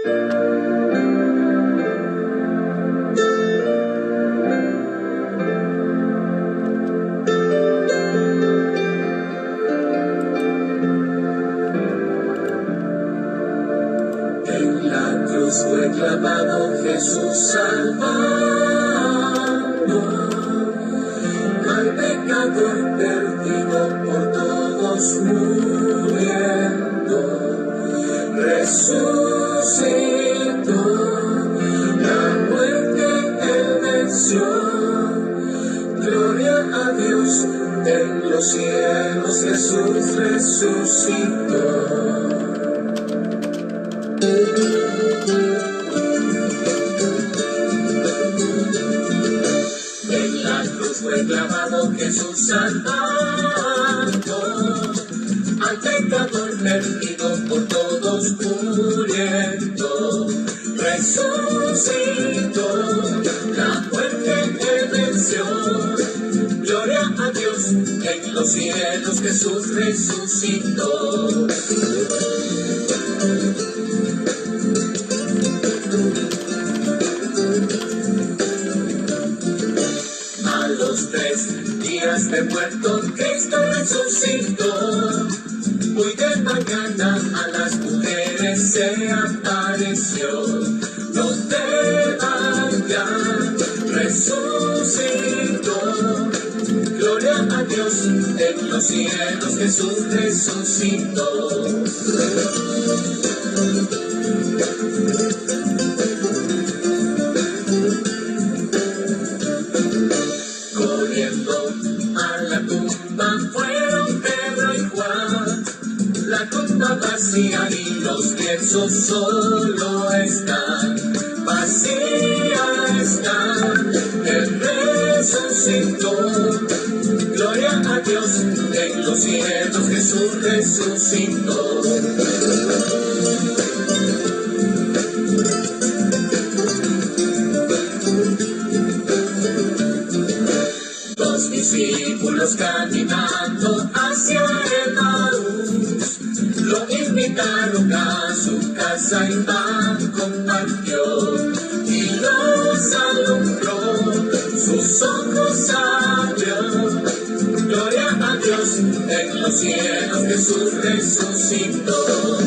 En la cruz fue clavado Jesús salvando al pecador perdido por todos muriendo. Resucitó, la muerte él venció. Gloria a Dios en los cielos, Jesús resucitó. En la cruz fue clavado Jesús salvando al pecador perdido por todos muriendo. Resucitó, la muerte él venció. Gloria a Dios en los cielos, Jesús resucitó. A los 3 días de muerto Cristo resucitó. Muy de mañana a las mujeres se apareció. No teman ya, resucitó. Gloria a Dios en los cielos, Jesús resucitó. Corriendo a la tumba fueron Pedro y Juan. La tumba vacía y los lienzos solo están. Vacía está, Él resucitó. Gloria a Dios en los cielos, Jesús resucitó. Los discípulos caminando hacia Emaús lo invitaron a su casa y pan compartió y los alumbró, sus ojos abrió. Gloria a Dios en los cielos, Jesús resucitó.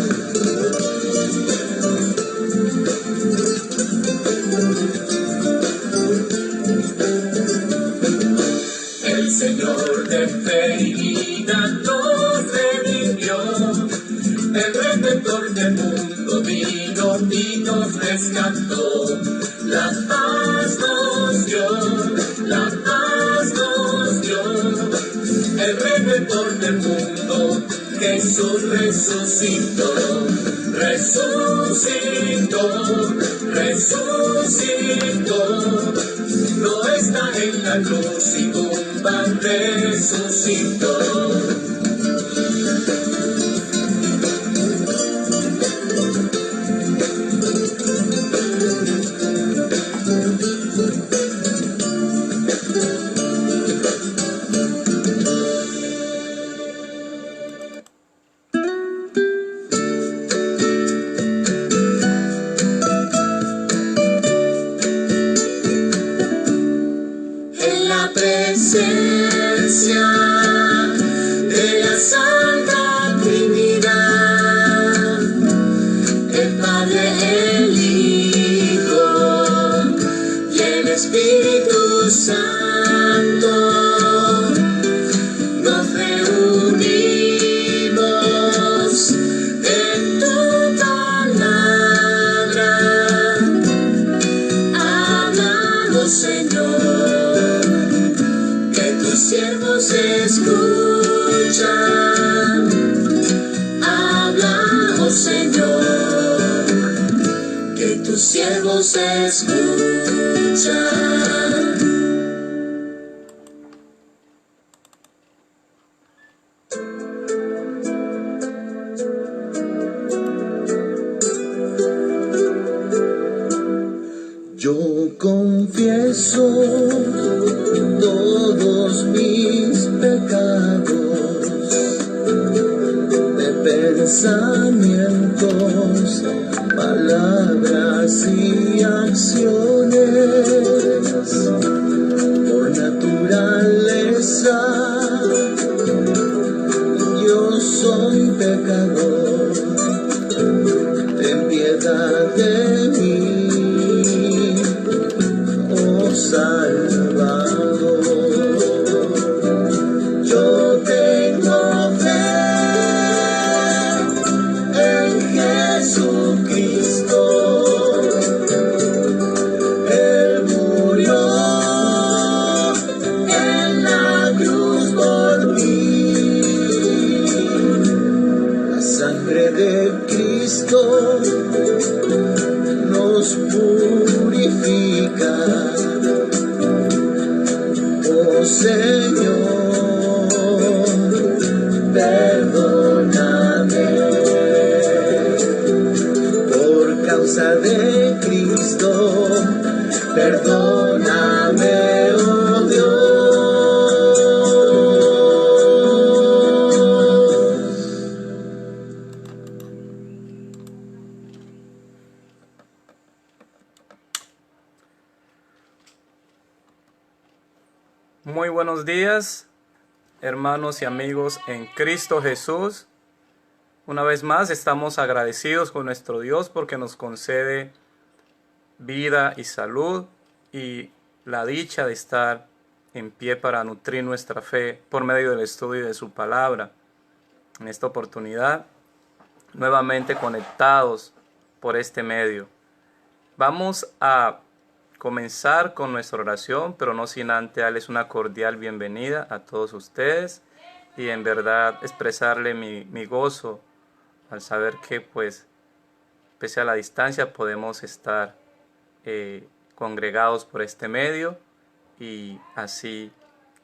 El Señor de fe y vida nos redimió. El Redentor del mundo vino y nos rescató. La paz nos dio, la paz nos dio. El Redentor del mundo, Jesús resucitó. Resucitó, resucitó. No está en la cruz y tumba, resucitó. Presencia de la Santa Trinidad, el Padre, el Hijo y el Espíritu Santo, nos reunimos en tu palabra. Háblanos, Señor, tus siervos escuchan. Háblanos, Señor, que tus siervos escuchan. Yo confieso todos mis pecados de pensamientos, palabras Señor, perdóname. Por causa de Cristo, perdóname, oh Dios. Muy buenos días, hermanos y amigos en Cristo Jesús. Una vez más estamos agradecidos con nuestro Dios porque nos concede vida y salud y la dicha de estar en pie para nutrir nuestra fe por medio del estudio de su palabra. En esta oportunidad, nuevamente conectados por este medio. Vamos a comenzar con nuestra oración, pero no sin antes darles una cordial bienvenida a todos ustedes y en verdad expresarle mi gozo al saber que pues pese a la distancia podemos estar congregados por este medio y así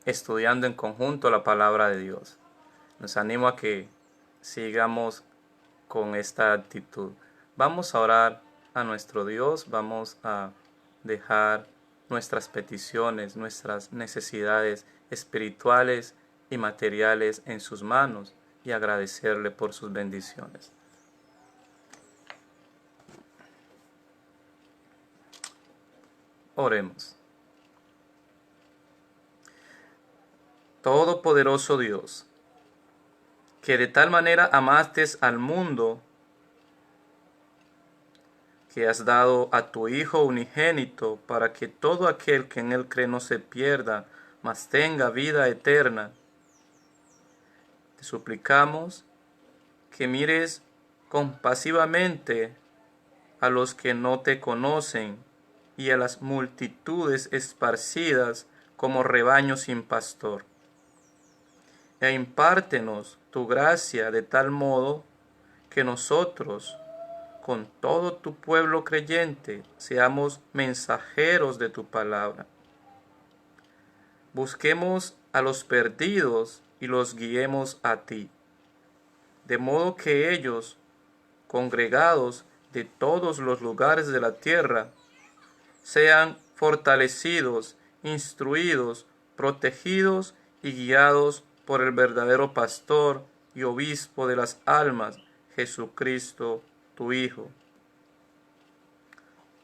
estudiando en conjunto la palabra de Dios. Nos animo a que sigamos con esta actitud. Vamos a orar a nuestro Dios, vamos a dejar nuestras peticiones, nuestras necesidades espirituales y materiales en sus manos y agradecerle por sus bendiciones. Oremos. Todopoderoso Dios, que de tal manera amaste al mundo que has dado a tu Hijo unigénito para que todo aquel que en él cree no se pierda, mas tenga vida eterna. Te suplicamos que mires compasivamente a los que no te conocen y a las multitudes esparcidas como rebaño sin pastor. E impártenos tu gracia de tal modo que nosotros, con todo tu pueblo creyente, seamos mensajeros de tu palabra. Busquemos a los perdidos y los guiemos a ti, de modo que ellos, congregados de todos los lugares de la tierra, sean fortalecidos, instruidos, protegidos y guiados por el verdadero pastor y obispo de las almas, Jesucristo, tu Hijo,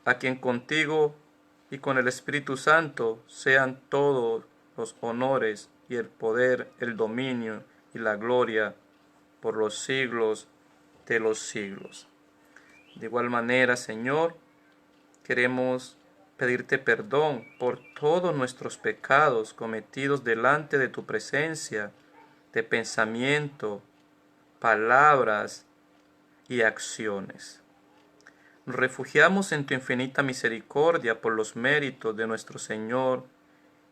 a quien contigo y con el Espíritu Santo sean todos los honores y el poder, el dominio y la gloria por los siglos de los siglos. De igual manera, Señor, queremos pedirte perdón por todos nuestros pecados cometidos delante de tu presencia, de pensamiento, palabras y acciones. Nos refugiamos en tu infinita misericordia por los méritos de nuestro Señor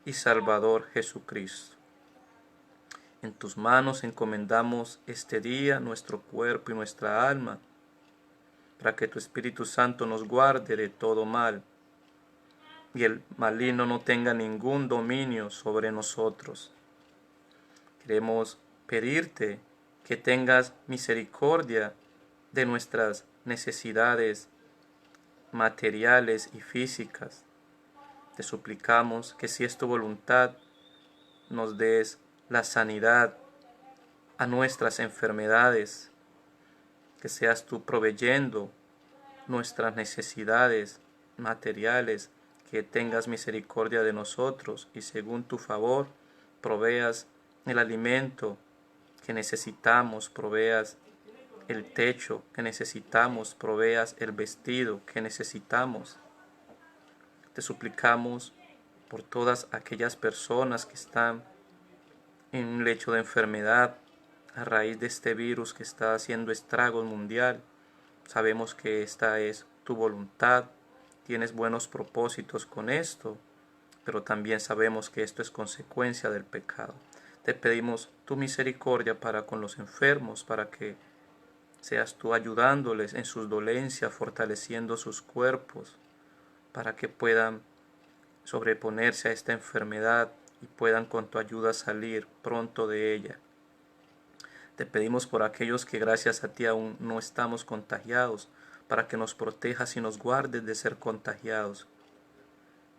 y Salvador Jesucristo. En tus manos encomendamos este día nuestro cuerpo y nuestra alma, para que tu Espíritu Santo nos guarde de todo mal y el maligno no tenga ningún dominio sobre nosotros. Queremos pedirte que tengas misericordia de nuestras necesidades materiales y físicas. Te suplicamos que si es tu voluntad, nos des la sanidad a nuestras enfermedades, que seas tú proveyendo nuestras necesidades materiales, que tengas misericordia de nosotros y según tu favor proveas el alimento que necesitamos, proveas el techo que necesitamos, proveas el vestido que necesitamos. Te suplicamos por todas aquellas personas que están en un lecho de enfermedad a raíz de este virus que está haciendo estragos mundial. Sabemos que esta es tu voluntad, tienes buenos propósitos con esto, pero también sabemos que esto es consecuencia del pecado. Te pedimos tu misericordia para con los enfermos, para que seas tú ayudándoles en sus dolencias, fortaleciendo sus cuerpos, para que puedan sobreponerse a esta enfermedad y puedan con tu ayuda salir pronto de ella. Te pedimos por aquellos que gracias a ti aún no estamos contagiados, para que nos protejas y nos guardes de ser contagiados.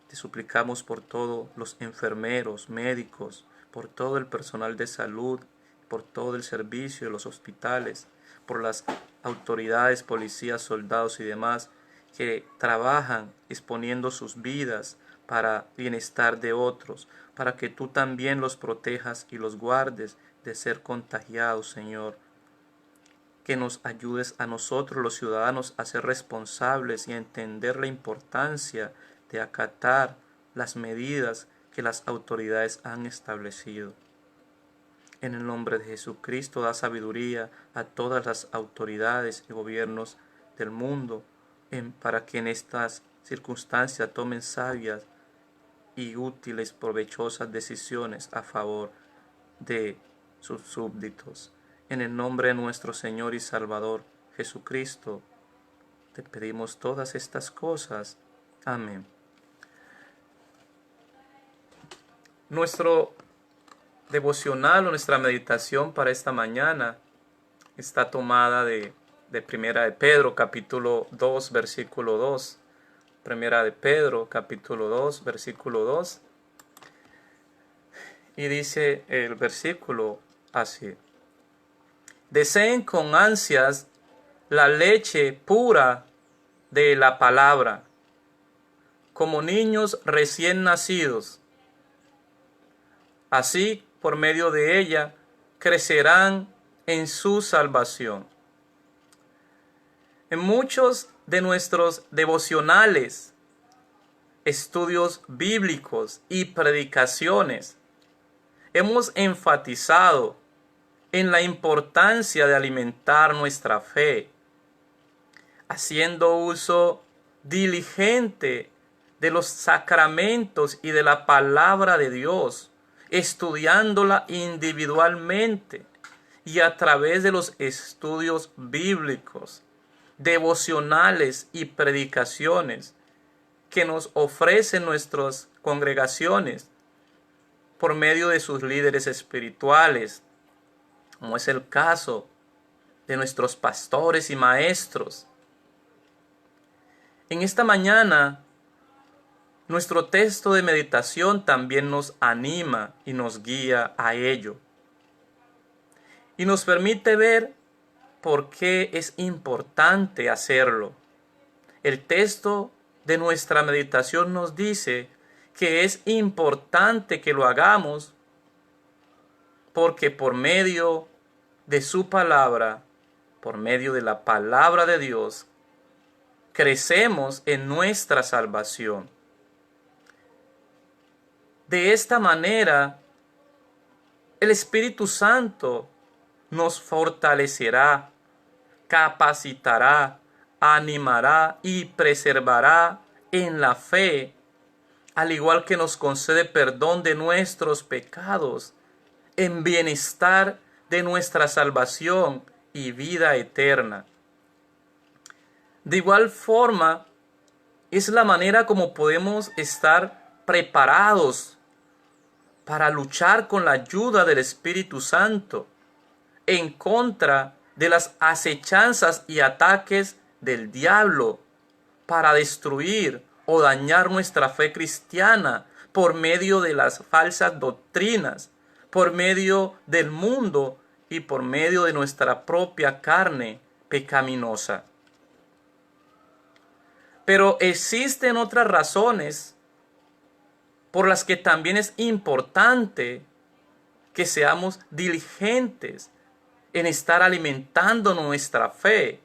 Te suplicamos por todos los enfermeros, médicos, por todo el personal de salud, por todo el servicio de los hospitales, por las autoridades, policías, soldados y demás que trabajan exponiendo sus vidas para bienestar de otros, para que tú también los protejas y los guardes de ser contagiados, Señor. Que nos ayudes a nosotros los ciudadanos a ser responsables y a entender la importancia de acatar las medidas que las autoridades han establecido. En el nombre de Jesucristo, da sabiduría a todas las autoridades y gobiernos del mundo para que en estas circunstancias tomen sabias y útiles, provechosas decisiones a favor de sus súbditos. En el nombre de nuestro Señor y Salvador Jesucristo, te pedimos todas estas cosas. Amén. Nuestro devocional o nuestra meditación para esta mañana está tomada de Primera de Pedro, capítulo 2, versículo 2. Primera de Pedro, capítulo 2, versículo 2. Y dice el versículo así: deseen con ansias la leche pura de la palabra, como niños recién nacidos. Así, por medio de ella, crecerán en su salvación. En muchos de nuestros devocionales, estudios bíblicos y predicaciones, hemos enfatizado en la importancia de alimentar nuestra fe, haciendo uso diligente de los sacramentos y de la palabra de Dios, estudiándola individualmente y a través de los estudios bíblicos, devocionales y predicaciones que nos ofrecen nuestras congregaciones por medio de sus líderes espirituales, como es el caso de nuestros pastores y maestros. En esta mañana, nuestro texto de meditación también nos anima y nos guía a ello. Y nos permite ver por qué es importante hacerlo. El texto de nuestra meditación nos dice que es importante que lo hagamos porque por medio de su palabra, por medio de la palabra de Dios, crecemos en nuestra salvación. De esta manera, el Espíritu Santo nos fortalecerá, capacitará, animará y preservará en la fe, al igual que nos concede perdón de nuestros pecados, en bienestar de nuestra salvación y vida eterna. De igual forma, es la manera como podemos estar preparados para luchar con la ayuda del Espíritu Santo en contra de las acechanzas y ataques del diablo para destruir o dañar nuestra fe cristiana por medio de las falsas doctrinas, por medio del mundo y por medio de nuestra propia carne pecaminosa. Pero existen otras razones por las que también es importante que seamos diligentes en estar alimentando nuestra fe.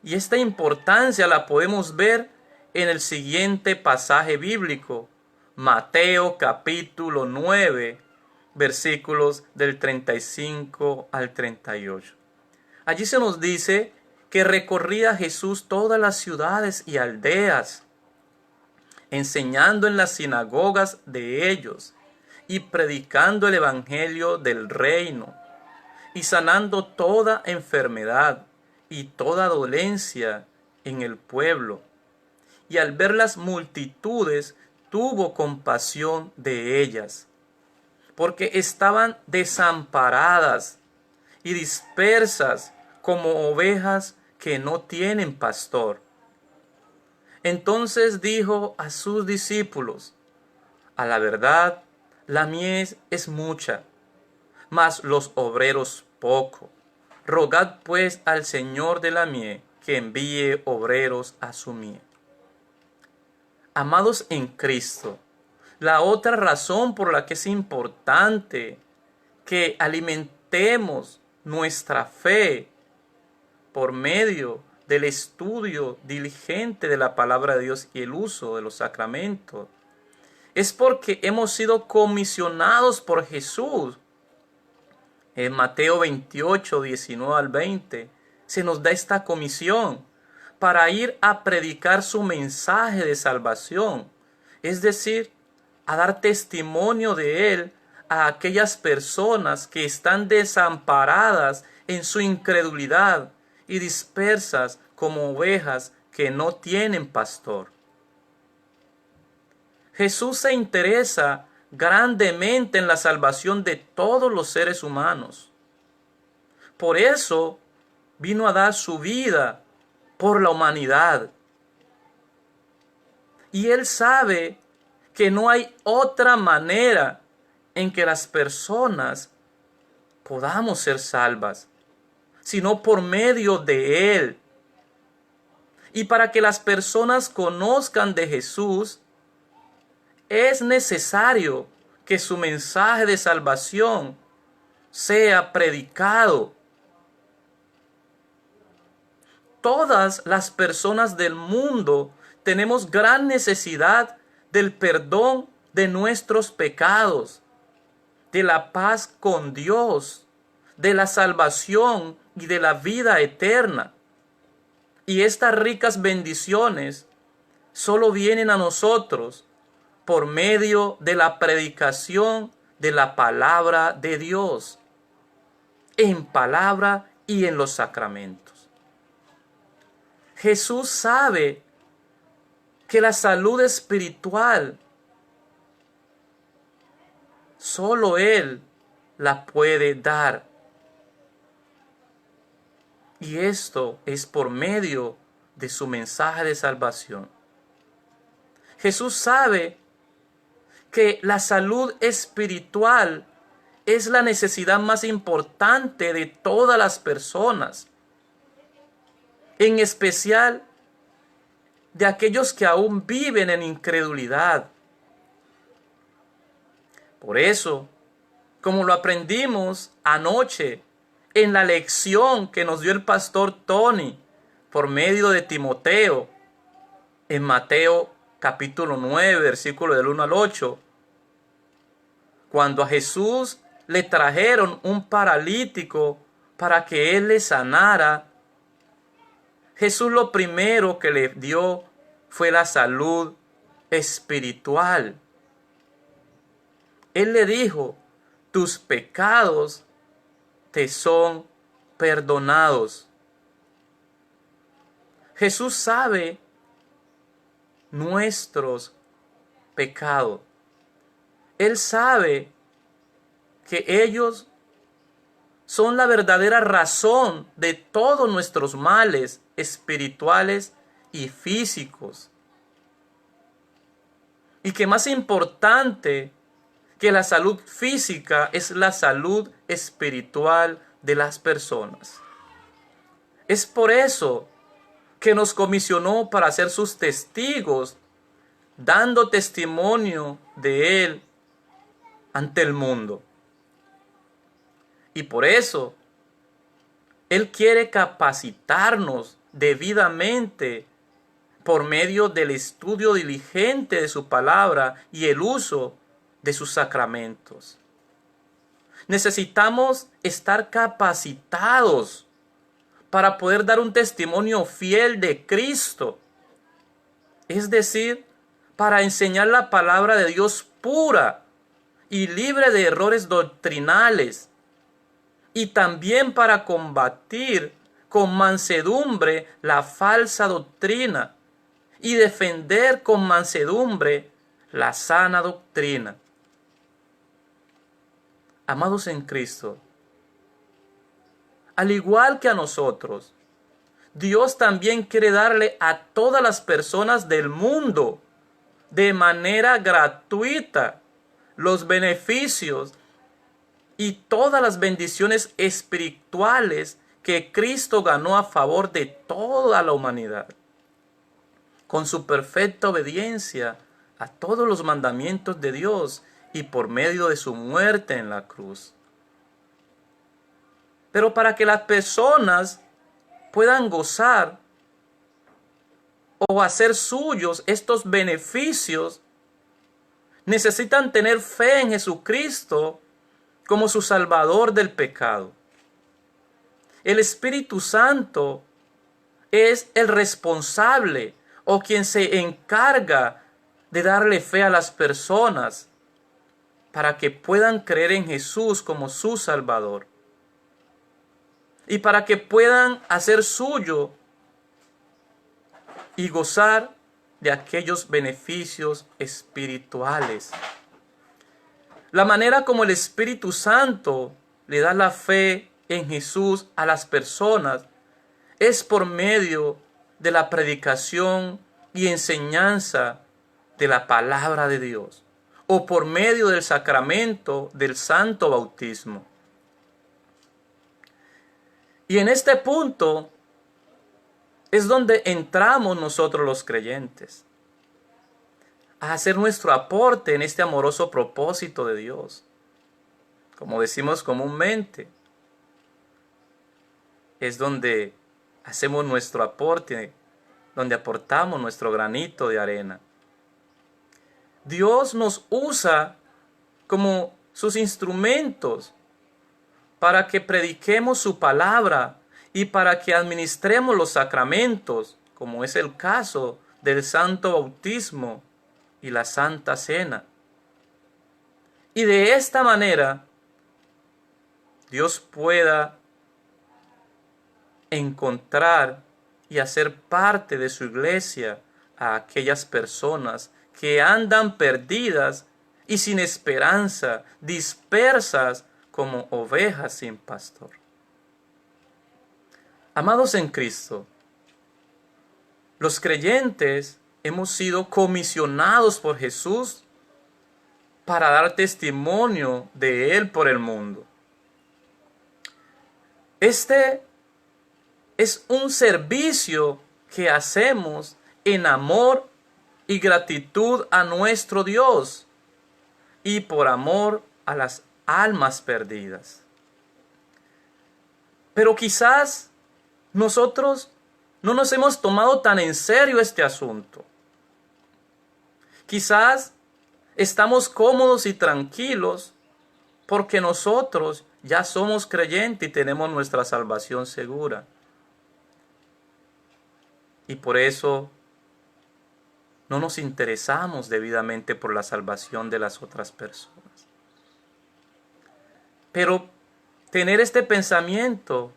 Y esta importancia la podemos ver en el siguiente pasaje bíblico, Mateo capítulo 9, versículos del 35 al 38. Allí se nos dice que recorría Jesús todas las ciudades y aldeas, enseñando en las sinagogas de ellos y predicando el evangelio del reino y sanando toda enfermedad y toda dolencia en el pueblo. Y al ver las multitudes, tuvo compasión de ellas, porque estaban desamparadas y dispersas como ovejas que no tienen pastor. Entonces dijo a sus discípulos: a la verdad, la mies es mucha, mas los obreros poco. Rogad pues al Señor de la mies que envíe obreros a su mies. Amados en Cristo, la otra razón por la que es importante que alimentemos nuestra fe por medio del estudio diligente de la palabra de Dios y el uso de los sacramentos es porque hemos sido comisionados por Jesús. En Mateo 28, 19 al 20, se nos da esta comisión para ir a predicar su mensaje de salvación, es decir, a dar testimonio de Él a aquellas personas que están desamparadas en su incredulidad y dispersas como ovejas que no tienen pastor. Jesús se interesa grandemente en la salvación de todos los seres humanos. Por eso vino a dar su vida por la humanidad. Y Él sabe que no hay otra manera en que las personas podamos ser salvas, sino por medio de Él. Y para que las personas conozcan de Jesús, es necesario que su mensaje de salvación sea predicado. Todas las personas del mundo tenemos gran necesidad del perdón de nuestros pecados, de la paz con Dios, de la salvación y de la vida eterna. Y estas ricas bendiciones solo vienen a nosotros por medio de la predicación de la palabra de Dios, en palabra y en los sacramentos. Jesús sabe que la salud espiritual solo Él la puede dar. Y esto es por medio de su mensaje de salvación. Jesús sabe que la salud espiritual es la necesidad más importante de todas las personas, en especial de aquellos que aún viven en incredulidad. Por eso, como lo aprendimos anoche en la lección que nos dio el pastor Tony por medio de Timoteo, en Mateo capítulo 9, versículo del 1 al 8, cuando a Jesús le trajeron un paralítico para que Él le sanara, Jesús lo primero que le dio fue la salud espiritual. Él le dijo: tus pecados te son perdonados. Jesús sabe nuestros pecados. Él sabe que ellos son la verdadera razón de todos nuestros males espirituales y físicos. Y que más importante que la salud física es la salud espiritual de las personas. Es por eso que nos comisionó para ser sus testigos, dando testimonio de Él ante el mundo. Y por eso Él quiere capacitarnos debidamente por medio del estudio diligente de su palabra y el uso de sus sacramentos. Necesitamos estar capacitados para poder dar un testimonio fiel de Cristo. Es decir, para enseñar la palabra de Dios pura y libre de errores doctrinales. Y también para combatir con mansedumbre la falsa doctrina y defender con mansedumbre la sana doctrina. Amados en Cristo, al igual que a nosotros, Dios también quiere darle a todas las personas del mundo de manera gratuita los beneficios y todas las bendiciones espirituales que Cristo ganó a favor de toda la humanidad, con su perfecta obediencia a todos los mandamientos de Dios y por medio de su muerte en la cruz. Pero para que las personas puedan gozar o hacer suyos estos beneficios, necesitan tener fe en Jesucristo como su Salvador del pecado. El Espíritu Santo es el responsable o quien se encarga de darle fe a las personas para que puedan creer en Jesús como su Salvador y para que puedan hacer suyo y gozar de aquellos beneficios espirituales. La manera como el Espíritu Santo le da la fe en Jesús a las personas es por medio de la predicación y enseñanza de la palabra de Dios, o por medio del sacramento del santo bautismo. Y en este punto es donde entramos nosotros los creyentes, a hacer nuestro aporte en este amoroso propósito de Dios. Como decimos comúnmente, es donde hacemos nuestro aporte, donde aportamos nuestro granito de arena. Dios nos usa como sus instrumentos para que prediquemos su palabra y para que administremos los sacramentos, como es el caso del santo bautismo y la santa cena. Y de esta manera, Dios pueda encontrar y hacer parte de su iglesia a aquellas personas que andan perdidas y sin esperanza, dispersas como ovejas sin pastor. Amados en Cristo, los creyentes hemos sido comisionados por Jesús para dar testimonio de Él por el mundo. Este es un servicio que hacemos en amor y gratitud a nuestro Dios y por amor a las almas perdidas. Pero quizás nosotros no nos hemos tomado tan en serio este asunto. Quizás estamos cómodos y tranquilos porque nosotros ya somos creyentes y tenemos nuestra salvación segura. Y por eso no nos interesamos debidamente por la salvación de las otras personas. Pero tener este pensamiento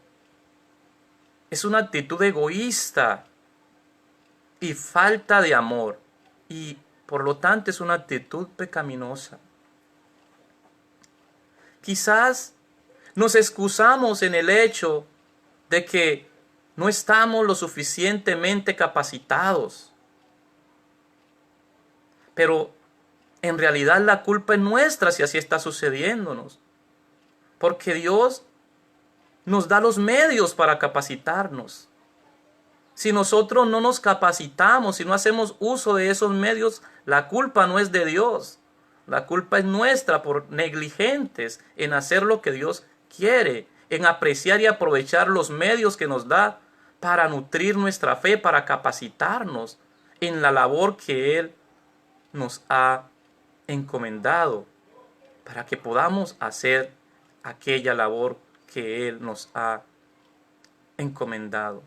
es una actitud egoísta y falta de amor, y por lo tanto es una actitud pecaminosa. Quizás nos excusamos en el hecho de que no estamos lo suficientemente capacitados, pero en realidad la culpa es nuestra si así está sucediéndonos, porque Dios nos da los medios para capacitarnos. Si nosotros no nos capacitamos, si no hacemos uso de esos medios, la culpa no es de Dios. La culpa es nuestra por negligentes en hacer lo que Dios quiere, en apreciar y aprovechar los medios que nos da para nutrir nuestra fe, para capacitarnos en la labor que Él nos ha encomendado, para que podamos hacer aquella labor que Él nos ha encomendado.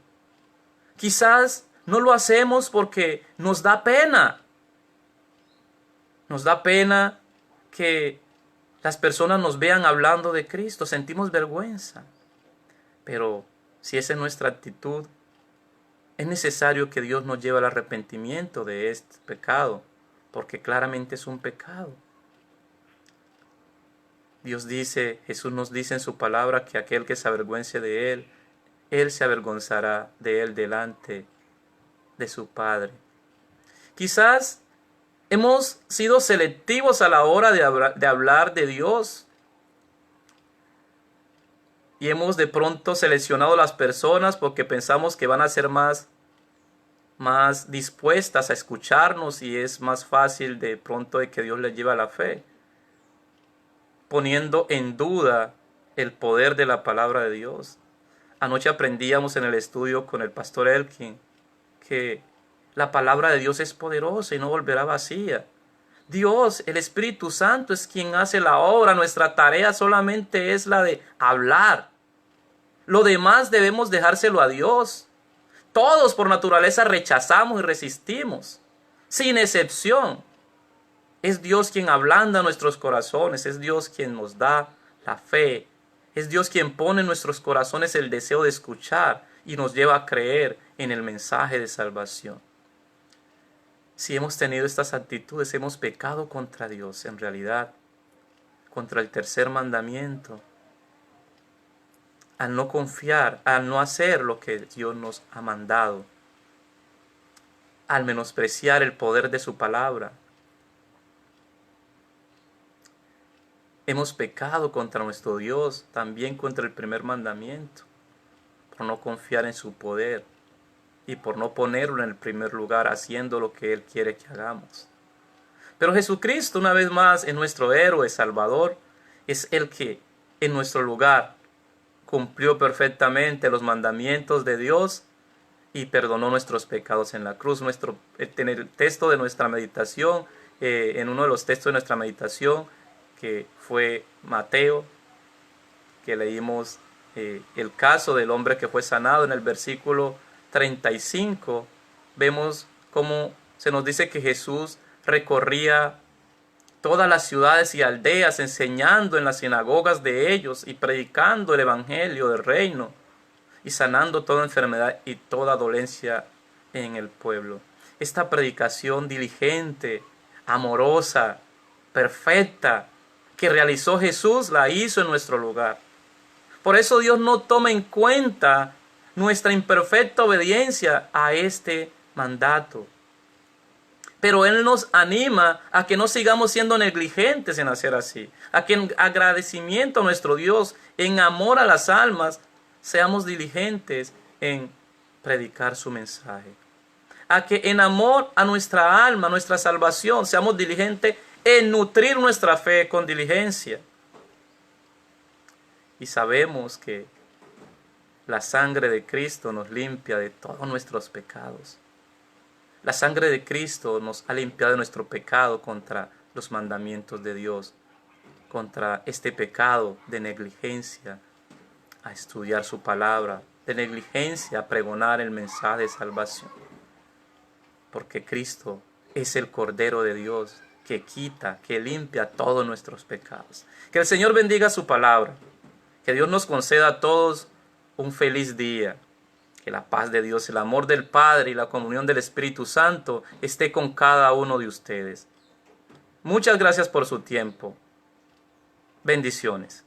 Quizás no lo hacemos porque nos da pena. Nos da pena que las personas nos vean hablando de Cristo. Sentimos vergüenza. Pero si esa es nuestra actitud, es necesario que Dios nos lleve al arrepentimiento de este pecado porque claramente es un pecado. Dios dice, Jesús nos dice en su palabra que aquel que se avergüence de Él se avergonzará de él delante de su Padre. Quizás hemos sido selectivos a la hora de hablar de Dios y hemos de pronto seleccionado las personas porque pensamos que van a ser más dispuestas a escucharnos y es más fácil de pronto de que Dios les lleve a la fe, poniendo en duda el poder de la palabra de Dios. Anoche aprendíamos en el estudio con el pastor Elkin que la palabra de Dios es poderosa y no volverá vacía. Dios, el Espíritu Santo, es quien hace la obra. Nuestra tarea solamente es la de hablar. Lo demás debemos dejárselo a Dios. Todos por naturaleza rechazamos y resistimos, sin excepción. Es Dios quien ablanda nuestros corazones, es Dios quien nos da la fe, es Dios quien pone en nuestros corazones el deseo de escuchar y nos lleva a creer en el mensaje de salvación. Si hemos tenido estas actitudes, hemos pecado contra Dios, en realidad, contra el tercer mandamiento, al no confiar, al no hacer lo que Dios nos ha mandado, al menospreciar el poder de su palabra. Hemos pecado contra nuestro Dios, también contra el primer mandamiento, por no confiar en su poder y por no ponerlo en el primer lugar, haciendo lo que Él quiere que hagamos. Pero Jesucristo, una vez más, es nuestro héroe salvador, es el que en nuestro lugar cumplió perfectamente los mandamientos de Dios y perdonó nuestros pecados en la cruz. En el texto de nuestra meditación, en uno de los textos de nuestra meditación, que fue Mateo, que leímos el caso del hombre que fue sanado en el versículo 35, vemos cómo se nos dice que Jesús recorría todas las ciudades y aldeas, enseñando en las sinagogas de ellos y predicando el evangelio del reino y sanando toda enfermedad y toda dolencia en el pueblo. Esta predicación diligente, amorosa, perfecta, que realizó Jesús, la hizo en nuestro lugar. Por eso Dios no toma en cuenta nuestra imperfecta obediencia a este mandato. Pero Él nos anima a que no sigamos siendo negligentes en hacer así, a que en agradecimiento a nuestro Dios, en amor a las almas, seamos diligentes en predicar su mensaje. A que en amor a nuestra alma, nuestra salvación, seamos diligentes en nutrir nuestra fe con diligencia. Y sabemos que la sangre de Cristo nos limpia de todos nuestros pecados. La sangre de Cristo nos ha limpiado de nuestro pecado contra los mandamientos de Dios, contra este pecado de negligencia a estudiar su palabra, de negligencia a pregonar el mensaje de salvación. Porque Cristo es el Cordero de Dios que quita, que limpia todos nuestros pecados. Que el Señor bendiga su palabra. Que Dios nos conceda a todos un feliz día. Que la paz de Dios, el amor del Padre y la comunión del Espíritu Santo esté con cada uno de ustedes. Muchas gracias por su tiempo. Bendiciones.